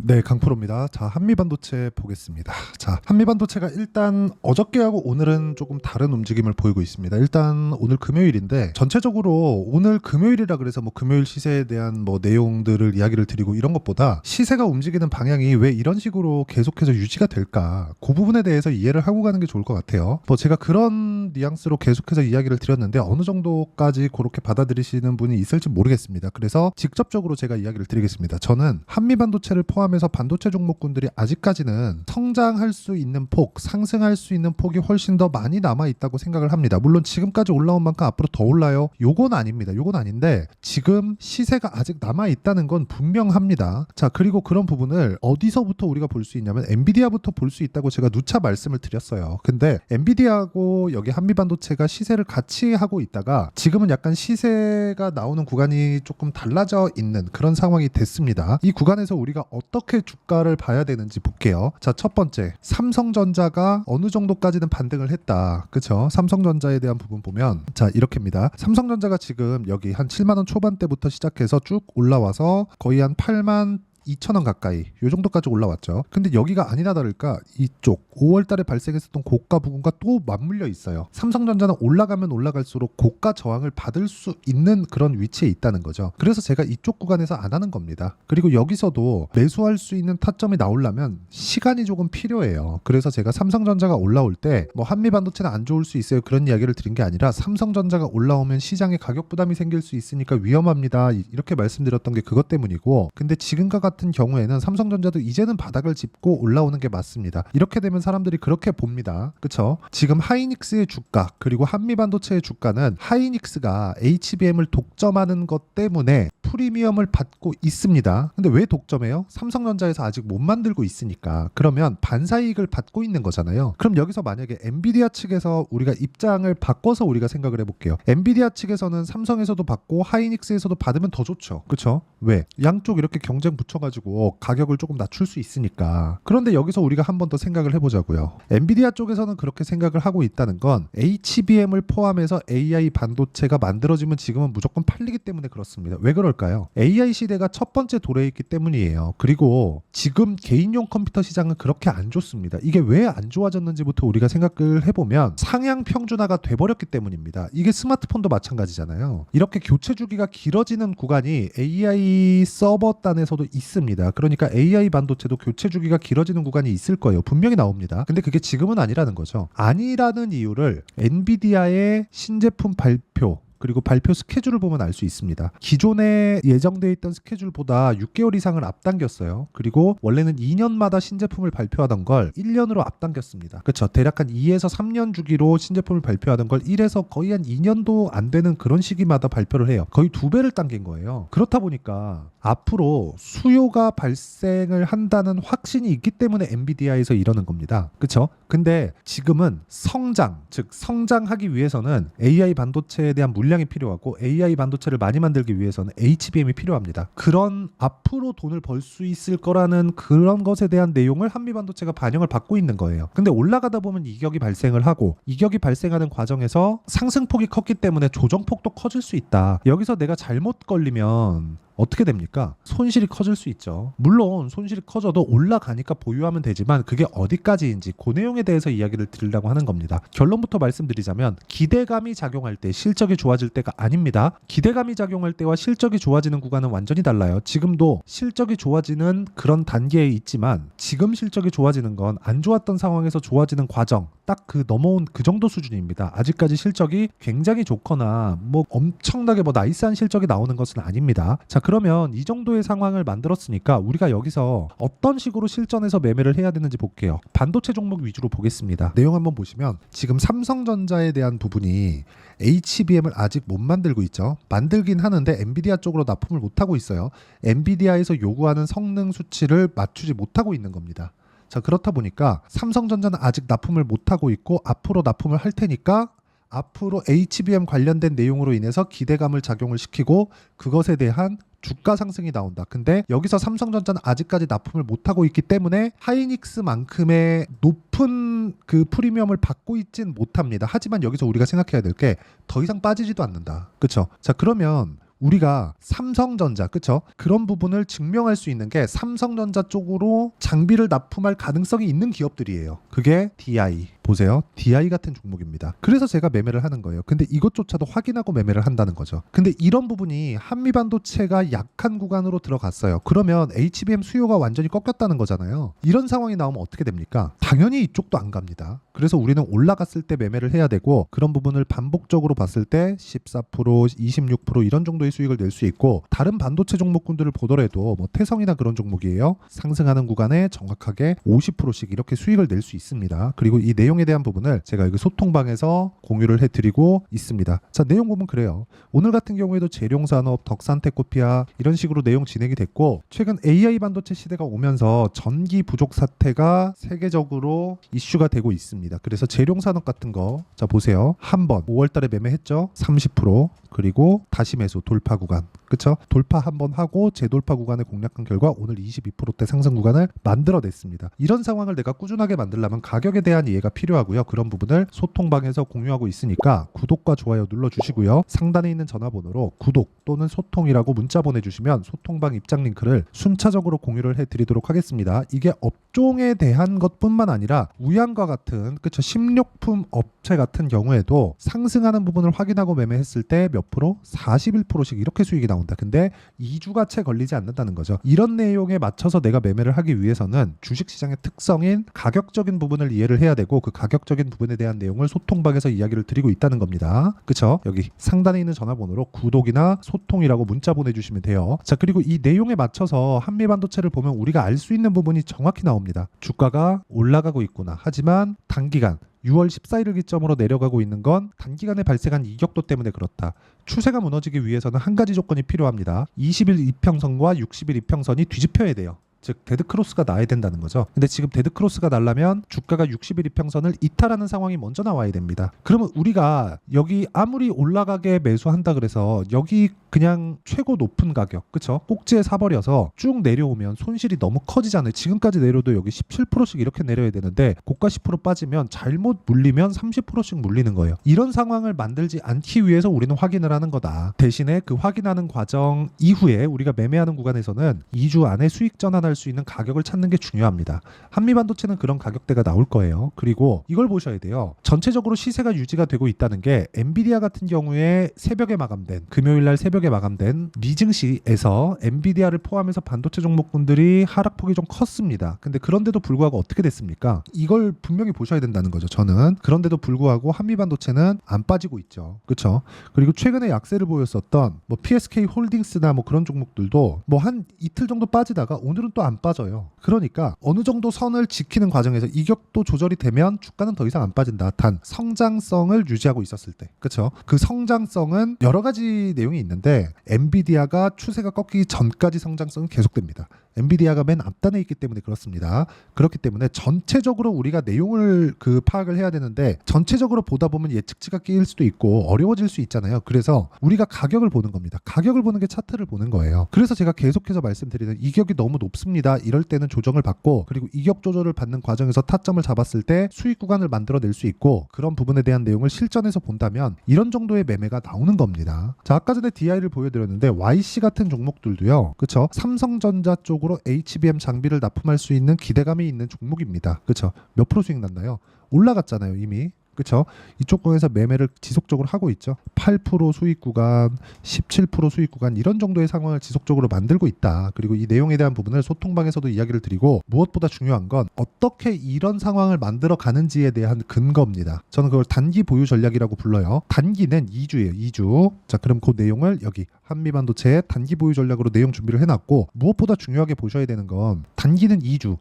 네, 강프로입니다. 자, 한미반도체 보겠습니다. 자, 한미반도체가 일단 어저께하고 오늘은 조금 다른 움직임을 보이고 있습니다. 일단 오늘 금요일인데 전체적으로 오늘 금요일이라 그래서 뭐 금요일 시세에 대한 뭐 내용들을 이야기를 드리고 이런 것보다 시세가 움직이는 방향이 왜 이런 식으로 계속해서 유지가 될까? 그 부분에 대해서 이해를 하고 가는 게 좋을 것 같아요. 뭐 제가 그런 뉘앙스로 계속해서 이야기를 드렸는데 어느 정도까지 그렇게 받아들이시는 분이 있을지 모르겠습니다. 그래서 직접적으로 제가 이야기를 드리겠습니다. 저는 한미반도체를 포함해서 반도체 종목군들이 아직까지는 성장할 수 있는 폭, 상승할 수 있는 폭이 훨씬 더 많이 남아 있다고 생각을 합니다. 물론 지금까지 올라온 만큼 앞으로 더 올라요? 요건 아닙니다. 요건 아닌데 지금 시세가 아직 남아 있다는 건 분명합니다. 자, 그리고 그런 부분을 어디서부터 우리가 볼 수 있냐면 엔비디아부터 볼 수 있다고 제가 누차 말씀을 드렸어요. 근데 엔비디아하고 여기 한미반도체가 시세를 같이 하고 있다가 지금은 약간 시세가 나오는 구간이 조금 달라져 있는 그런 상황이 됐습니다. 이 구간에서 우리가 어떻게 주가를 봐야 되는지 볼게요. 자, 첫 번째, 삼성전자가 어느 정도까지는 반등을 했다. 그쵸? 삼성전자에 대한 부분 보면 자, 이렇게입니다. 삼성전자가 지금 여기 한 7만원 초반대부터 시작해서 쭉 올라와서 거의 한 8만 2천원 가까이 요 정도까지 올라왔죠. 근데 여기가 아니나 다를까 이쪽 5월 달에 발생했었던 고가 부근과 또 맞물려 있어요. 삼성전자는 올라가면 올라갈수록 고가 저항을 받을 수 있는 그런 위치에 있다는 거죠. 그래서 제가 이쪽 구간에서 안 하는 겁니다. 그리고 여기서도 매수할 수 있는 타점이 나오려면 시간이 조금 필요해요. 그래서 제가 삼성전자가 올라올 때 뭐 한미반도체는 안 좋을 수 있어요 그런 이야기를 드린 게 아니라 삼성전자가 올라오면 시장에 가격 부담이 생길 수 있으니까 위험합니다 이렇게 말씀드렸던 게 그것 때문이고, 근데 지금과 같은 경우에는 삼성전자도 이제는 바닥을 짚고 올라오는 게 맞습니다. 이렇게 되면 사람들이 그렇게 봅니다. 그쵸? 지금 하이닉스의 주가 그리고 한미반도체의 주가는 하이닉스가 HBM을 독점하는 것 때문에 프리미엄을 받고 있습니다. 근데 왜 독점해요? 삼성전자에서 아직 못 만들고 있으니까. 그러면 반사이익을 받고 있는 거잖아요. 그럼 여기서 만약에 엔비디아 측에서 우리가 입장을 바꿔서 우리가 생각을 해볼게요. 엔비디아 측에서는 삼성에서도 받고 하이닉스에서도 받으면 더 좋죠. 그쵸? 왜? 양쪽 이렇게 경쟁 붙여가지고 가격을 조금 낮출 수 있으니까. 그런데 여기서 우리가 한 번 더 생각을 해보자고요. 엔비디아 쪽에서는 그렇게 생각을 하고 있다는 건 HBM을 포함해서 AI 반도체가 만들어지면 지금은 무조건 팔리기 때문에 그렇습니다. 왜 그럴까요? AI 시대가 첫 번째 도래에 있기 때문이에요. 그리고 지금 개인용 컴퓨터 시장은 그렇게 안 좋습니다. 이게 왜 안 좋아졌는지부터 우리가 생각을 해보면 상향 평준화가 돼버렸기 때문입니다. 이게 스마트폰도 마찬가지잖아요. 이렇게 교체 주기가 길어지는 구간이 AI 서버단에서도 있습니다. 그러니까 AI 반도체도 교체 주기가 길어지는 구간이 있을 거예요. 분명히 나옵니다. 근데 그게 지금은 아니라는 거죠. 아니라는 이유를 엔비디아의 신제품 발표 그리고 발표 스케줄을 보면 알 수 있습니다. 기존에 예정되어 있던 스케줄보다 6개월 이상을 앞당겼어요. 그리고 원래는 2년마다 신제품을 발표하던 걸 1년으로 앞당겼습니다. 그렇죠. 대략 한 2에서 3년 주기로 신제품을 발표하던 걸 1에서 거의 한 2년도 안 되는 그런 시기마다 발표를 해요. 거의 2배를 당긴 거예요. 그렇다 보니까 앞으로 수요가 발생을 한다는 확신이 있기 때문에 엔비디아에서 이러는 겁니다. 그렇죠? 근데 지금은 성장, 즉 성장하기 위해서는 AI 반도체에 대한 물량이 필요하고 AI 반도체를 많이 만들기 위해서는 HBM이 필요합니다. 그런 앞으로 돈을 벌 수 있을 거라는 그런 것에 대한 내용을 한미반도체가 반영을 받고 있는 거예요. 근데 올라가다 보면 이격이 발생을 하고 이격이 발생하는 과정에서 상승폭이 컸기 때문에 조정폭도 커질 수 있다. 여기서 내가 잘못 걸리면 어떻게 됩니까? 손실이 커질 수 있죠. 물론 손실이 커져도 올라가니까 보유하면 되지만 그게 어디까지인지 그 내용에 대해서 이야기를 드리려고 하는 겁니다. 결론부터 말씀드리자면 기대감이 작용할 때 실적이 좋아질 때가 아닙니다. 기대감이 작용할 때와 실적이 좋아지는 구간은 완전히 달라요. 지금도 실적이 좋아지는 그런 단계에 있지만 지금 실적이 좋아지는 건 안 좋았던 상황에서 좋아지는 과정 딱 그 넘어온 그 정도 수준입니다. 아직까지 실적이 굉장히 좋거나 뭐 엄청나게 뭐 나이스한 실적이 나오는 것은 아닙니다. 자, 그러면 이 정도의 상황을 만들었으니까 우리가 여기서 어떤 식으로 실전에서 매매를 해야 되는지 볼게요. 반도체 종목 위주로 보겠습니다. 내용 한번 보시면 지금 삼성전자에 대한 부분이 HBM을 아직 못 만들고 있죠. 만들긴 하는데 엔비디아 쪽으로 납품을 못하고 있어요. 엔비디아에서 요구하는 성능 수치를 맞추지 못하고 있는 겁니다. 자, 그렇다 보니까 삼성전자는 아직 납품을 못하고 있고 앞으로 납품을 할 테니까 앞으로 HBM 관련된 내용으로 인해서 기대감을 작용을 시키고 그것에 대한 주가 상승이 나온다. 근데 여기서 삼성전자는 아직까지 납품을 못하고 있기 때문에 하이닉스만큼의 높은 그 프리미엄을 받고 있진 못합니다. 하지만 여기서 우리가 생각해야 될 게 더 이상 빠지지도 않는다. 그렇죠? 자, 그러면 우리가 삼성전자, 그쵸? 그런 부분을 증명할 수 있는 게 삼성전자 쪽으로 장비를 납품할 가능성이 있는 기업들이에요. 그게 DI. 보세요. DI 같은 종목입니다. 그래서 제가 매매를 하는 거예요. 근데 이것조차도 확인하고 매매를 한다는 거죠. 근데 이런 부분이 한미반도체가 약한 구간으로 들어갔어요. 그러면 HBM 수요가 완전히 꺾였다는 거잖아요. 이런 상황이 나오면 어떻게 됩니까? 당연히 이쪽도 안 갑니다. 그래서 우리는 올라갔을 때 매매를 해야 되고, 그런 부분을 반복적으로 봤을 때 14%, 26% 이런 정도의 수익을 낼 수 있고, 다른 반도체 종목군들을 보더라도 뭐 태성이나 그런 종목이에요. 상승하는 구간에 정확하게 50%씩 이렇게 수익을 낼 수 있습니다. 그리고 이 내용에 대한 부분을 제가 여기 소통방에서 공유를 해드리고 있습니다. 자, 내용 보면 그래요. 오늘 같은 경우에도 재룡산업, 덕산테코피아 이런 식으로 내용 진행이 됐고, 최근 AI 반도체 시대가 오면서 전기 부족 사태가 세계적으로 이슈가 되고 있습니다. 그래서 재룡산업 같은 거, 자 보세요. 한번 5월달에 매매했죠. 30%. 그리고 다시 매수 돌파 구간, 그쵸? 돌파 한번 하고 재돌파 구간을 공략한 결과 오늘 22%대 상승 구간을 만들어냈습니다. 이런 상황을 내가 꾸준하게 만들려면 가격에 대한 이해가 필요하고요. 그런 부분을 소통방에서 공유하고 있으니까 구독과 좋아요 눌러주시고요. 상단에 있는 전화번호로 구독 또는 소통이라고 문자 보내주시면 소통방 입장 링크를 순차적으로 공유를 해드리도록 하겠습니다. 이게 업종에 대한 것뿐만 아니라 우양과 같은, 그쵸? 식료품 업체 같은 경우에도 상승하는 부분을 확인하고 매매했을 때 몇 프로? 41%씩 이렇게 수익이 나온다. 근데 2주가 채 걸리지 않는다는 거죠. 이런 내용에 맞춰서 내가 매매를 하기 위해서는 주식시장의 특성인 가격적인 부분을 이해를 해야 되고, 그 가격적인 부분에 대한 내용을 소통방에서 이야기를 드리고 있다는 겁니다. 그쵸? 여기 상단에 있는 전화번호로 구독이나 소통이라고 문자 보내주시면 돼요. 자, 그리고 이 내용에 맞춰서 한미반도체를 보면 우리가 알 수 있는 부분이 정확히 나옵니다. 주가가 올라가고 있구나. 하지만 단기간 6월 14일을 기점으로 내려가고 있는 건 단기간에 발생한 이격도 때문에 그렇다. 추세가 무너지기 위해서는 한 가지 조건이 필요합니다. 20일 이평선과 60일 이평선이 뒤집혀야 돼요. 즉 데드크로스가 나야 된다는 거죠. 근데 지금 데드크로스가 나려면 주가가 60일 이평선을 이탈하는 상황이 먼저 나와야 됩니다. 그러면 우리가 여기 아무리 올라가게 매수한다 그래서 여기 그냥 최고 높은 가격, 그쵸? 꼭지에 사버려서 쭉 내려오면 손실이 너무 커지잖아요. 지금까지 내려도 여기 17%씩 이렇게 내려야 되는데 고가 10% 빠지면 잘못 물리면 30%씩 물리는 거예요. 이런 상황을 만들지 않기 위해서 우리는 확인을 하는 거다. 대신에 그 확인하는 과정 이후에 우리가 매매하는 구간에서는 2주 안에 수익 전환할 수 있는 가격을 찾는 게 중요합니다. 한미반도체는 그런 가격대가 나올 거예요. 그리고 이걸 보셔야 돼요. 전체적으로 시세가 유지가 되고 있다는 게 엔비디아 같은 경우에 새벽에 마감된, 금요일날 새벽에 마감된 리증시에서 엔비디아를 포함해서 반도체 종목군들이 하락폭이 좀 컸습니다. 근데 그런데도 불구하고 어떻게 됐습니까? 이걸 분명히 보셔야 된다는 거죠. 저는 그런데도 불구하고 한미반도체는 안 빠지고 있죠. 그렇죠? 그리고 최근에 약세를 보였었던 뭐 PSK 홀딩스나 뭐 그런 종목들도 뭐 한 이틀 정도 빠지다가 오늘은 또 안 빠져요. 그러니까 어느 정도 선을 지키는 과정에서 이격도 조절이 되면 주가는 더 이상 안 빠진다. 단 성장성을 유지하고 있었을 때, 그렇죠? 그 성장성은 여러 가지 내용이 있는데 엔비디아가 추세가 꺾이기 전까지 성장성은 계속됩니다. 엔비디아가 맨 앞단에 있기 때문에 그렇습니다. 그렇기 때문에 전체적으로 우리가 내용을 파악을 해야 되는데 전체적으로 보다 보면 예측치가 끼일 수도 있고 어려워질 수 있잖아요. 그래서 우리가 가격을 보는 겁니다. 가격을 보는 게 차트를 보는 거예요. 그래서 제가 계속해서 말씀드리는 이격이 너무 높습니다. 이럴 때는 조정을 받고, 그리고 이격 조절을 받는 과정에서 타점을 잡았을 때 수익 구간을 만들어낼 수 있고, 그런 부분에 대한 내용을 실전에서 본다면 이런 정도의 매매가 나오는 겁니다. 자, 아까 전에 DI를 보여드렸는데 YC 같은 종목들도요. 그렇죠? 삼성전자 쪽으로 HBM 장비를 납품할 수 있는 기대감이 있는 종목입니다. 그렇죠? 몇 프로 수익 났나요? 올라갔잖아요, 이미. 그렇죠? 이쪽 구간에서 매매를 지속적으로 하고 있죠. 8% 수익 구간, 17% 수익 구간 이런 정도의 상황을 지속적으로 만들고 있다. 그리고 이 내용에 대한 부분을 소통방에서도 이야기를 드리고, 무엇보다 중요한 건 어떻게 이런 상황을 만들어 가는지에 대한 근거입니다. 저는 그걸 단기 보유 전략이라고 불러요. 단기는 2주예요. 2주. 자, 그럼 그 내용을 여기 한미반도체의 단기 보유 전략으로 내용 준비를 해놨고, 무엇보다 중요하게 보셔야 되는 건 단기는 2주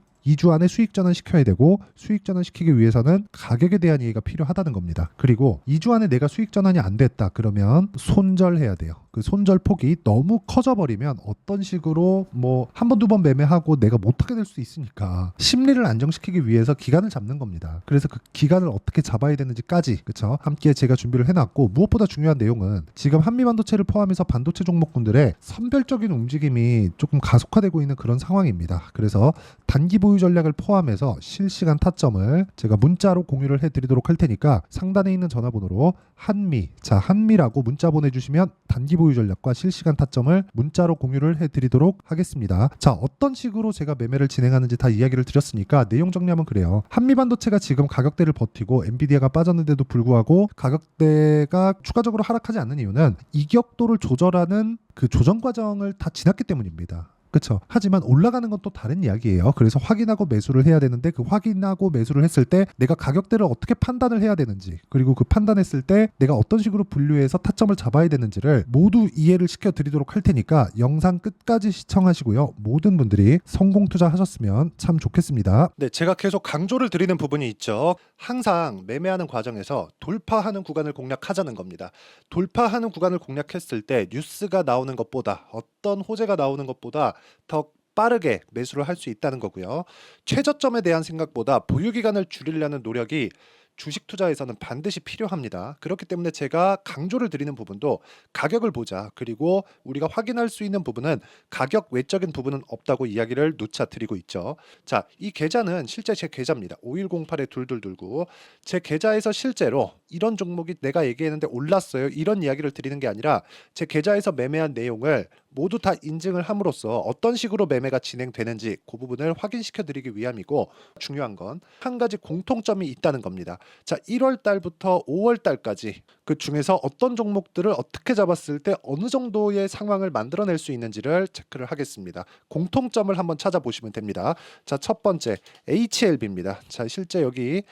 안에 수익 전환 시켜야 되고, 수익 전환 시키기 위해서는 가격에 대한 이해가 필요하다는 겁니다. 그리고 2주 안에 내가 수익 전환이 안 됐다 그러면 손절해야 돼요. 그 손절 폭이 너무 커져버리면 어떤 식으로 뭐 한 번, 두 번 매매하고 내가 못하게 될 수 있으니까 심리를 안정시키기 위해서 기간을 잡는 겁니다. 그래서 그 기간을 어떻게 잡아야 되는지까지, 그쵸? 함께 제가 준비를 해놨고, 무엇보다 중요한 내용은 지금 한미반도체를 포함해서 반도체 종목군들의 선별적인 움직임이 조금 가속화되고 있는 그런 상황입니다. 그래서 단기 보유 보유 전략을 포함해서 실시간 타점을 제가 문자로 공유를 해드리도록 할 테니까 상단에 있는 전화번호로 한미라고 문자 보내주시면 단기 보유 전략과 실시간 타점을 문자로 공유를 해드리도록 하겠습니다. 자, 어떤 식으로 제가 매매를 진행하는지 다 이야기를 드렸으니까 내용 정리하면 그래요. 한미반도체가 지금 가격대를 버티고 엔비디아가 빠졌는데도 불구하고 가격대가 추가적으로 하락하지 않는 이유는 이격도를 조절하는 그 조정 과정을 다 지났기 때문입니다. 그렇죠. 하지만 올라가는 건 또 다른 이야기예요. 그래서 확인하고 매수를 해야 되는데 그 확인하고 매수를 했을 때 내가 가격대를 어떻게 판단을 해야 되는지, 그리고 그 판단했을 때 내가 어떤 식으로 분류해서 타점을 잡아야 되는지를 모두 이해를 시켜드리도록 할 테니까 영상 끝까지 시청하시고요. 모든 분들이 성공 투자하셨으면 참 좋겠습니다. 네, 제가 계속 강조를 드리는 부분이 있죠. 항상 매매하는 과정에서 돌파하는 구간을 공략하자는 겁니다. 돌파하는 구간을 공략했을 때 뉴스가 나오는 것보다, 어떤 호재가 나오는 것보다 더 빠르게 매수를 할 수 있다는 거고요. 최저점에 대한 생각보다 보유 기간을 줄이려는 노력이 주식 투자에서는 반드시 필요합니다. 그렇기 때문에 제가 강조를 드리는 부분도 가격을 보자. 그리고 우리가 확인할 수 있는 부분은 가격 외적인 부분은 없다고 이야기를 누차 드리고 있죠. 자, 이 계좌는 실제 제 계좌입니다. 5108에 2229. 제 계좌에서 실제로 이런 종목이 내가 얘기했는데 올랐어요. 이런 이야기를 드리는 게 아니라 제 계좌에서 매매한 내용을 모두 다 인증을 함으로써 어떤 식으로 매매가 진행되는지 그 부분을 확인시켜 드리기 위함이고, 중요한 건 한 가지 공통점이 있다는 겁니다. 자, 1월 달부터 5월 달까지 그 중에서 어떤 종목들을 어떻게 잡았을 때 어느 정도의 상황을 만들어낼 수 있는지를 체크를 하겠습니다. 공통점을 한번 찾아보시면 됩니다. 자, 첫 번째 HLB입니다. 자, 실제 여기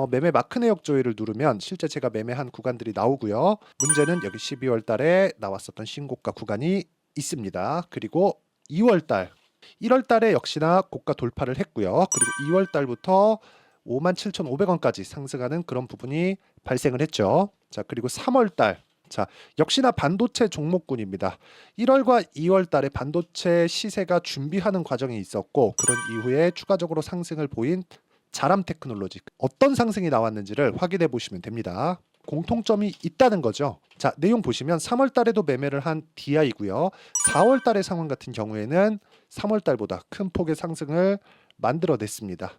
매매 마크 내역 조회를 누르면 실제 제가 매매한 구간들이 나오고요. 문제는 여기 12월 달에 나왔었던 신고가 구간이 있습니다. 그리고 2월 달, 1월 달에 역시나 고가 돌파를 했고요. 그리고 2월 달부터 57,500원까지 상승하는 그런 부분이 발생을 했죠. 자, 그리고 3월 달, 자, 역시나 반도체 종목군입니다. 1월과 2월 달에 반도체 시세가 준비하는 과정이 있었고, 그런 이후에 추가적으로 상승을 보인 자람 테크놀로지, 어떤 상승이 나왔는지를 확인해 보시면 됩니다. 공통점이 있다는 거죠. 자, 내용 보시면 3월 달에도 매매를 한 DI고요. 4월 달의 상황 같은 경우에는 3월 달보다 큰 폭의 상승을 만들어냈습니다.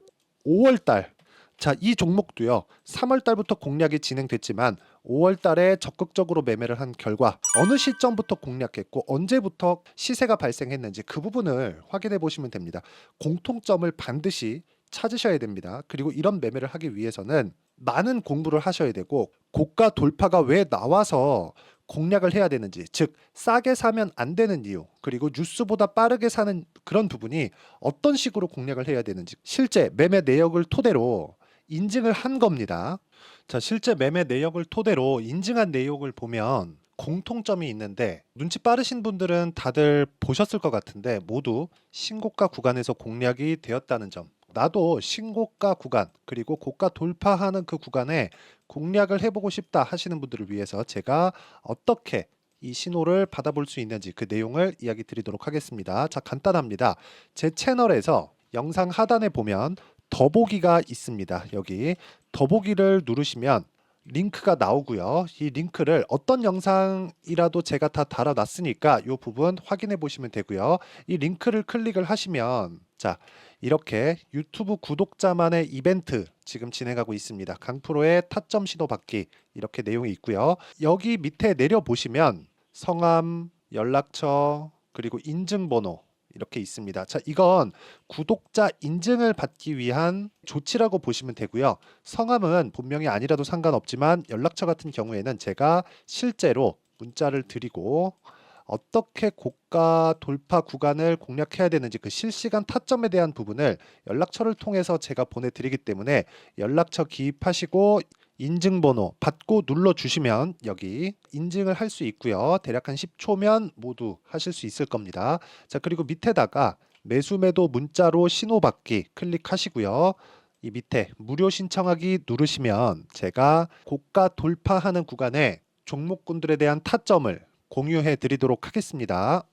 5월 달, 자, 이 종목도요. 3월 달부터 공략이 진행됐지만 5월 달에 적극적으로 매매를 한 결과 어느 시점부터 공략했고 언제부터 시세가 발생했는지 그 부분을 확인해 보시면 됩니다. 공통점을 반드시 찾으셔야 됩니다. 그리고 이런 매매를 하기 위해서는 많은 공부를 하셔야 되고, 고가 돌파가 왜 나와서 공략을 해야 되는지, 즉 싸게 사면 안 되는 이유, 그리고 뉴스보다 빠르게 사는 그런 부분이 어떤 식으로 공략을 해야 되는지 실제 매매 내역을 토대로 인증을 한 겁니다. 자, 실제 매매 내역을 토대로 인증한 내용을 보면 공통점이 있는데, 눈치 빠르신 분들은 다들 보셨을 것 같은데 모두 신고가 구간에서 공략이 되었다는 점, 나도 신고가 구간 그리고 고가 돌파하는 그 구간에 공략을 해보고 싶다 하시는 분들을 위해서 제가 어떻게 이 신호를 받아볼 수 있는지 그 내용을 이야기 드리도록 하겠습니다. 자, 간단합니다. 제 채널에서 영상 하단에 보면 더보기가 있습니다. 여기 더보기를 누르시면 링크가 나오고요. 이 링크를 어떤 영상이라도 제가 다 달아놨으니까 이 부분 확인해 보시면 되고요. 이 링크를 클릭을 하시면, 자, 이렇게 유튜브 구독자만의 이벤트 지금 진행하고 있습니다. 강프로의 타점 신호 받기, 이렇게 내용이 있고요. 여기 밑에 내려 보시면 성함, 연락처, 그리고 인증번호 이렇게 있습니다. 자, 이건 구독자 인증을 받기 위한 조치라고 보시면 되고요. 성함은 본명이 아니라도 상관없지만 연락처 같은 경우에는 제가 실제로 문자를 드리고 어떻게 고가 돌파 구간을 공략해야 되는지 그 실시간 타점에 대한 부분을 연락처를 통해서 제가 보내드리기 때문에 연락처 기입하시고 인증번호 받고 눌러주시면 여기 인증을 할 수 있고요. 대략 한 10초면 모두 하실 수 있을 겁니다. 자, 그리고 밑에다가 매수 매도 문자로 신호받기 클릭하시고요. 이 밑에 무료 신청하기 누르시면 제가 고가 돌파하는 구간에 종목군들에 대한 타점을 공유해 드리도록 하겠습니다.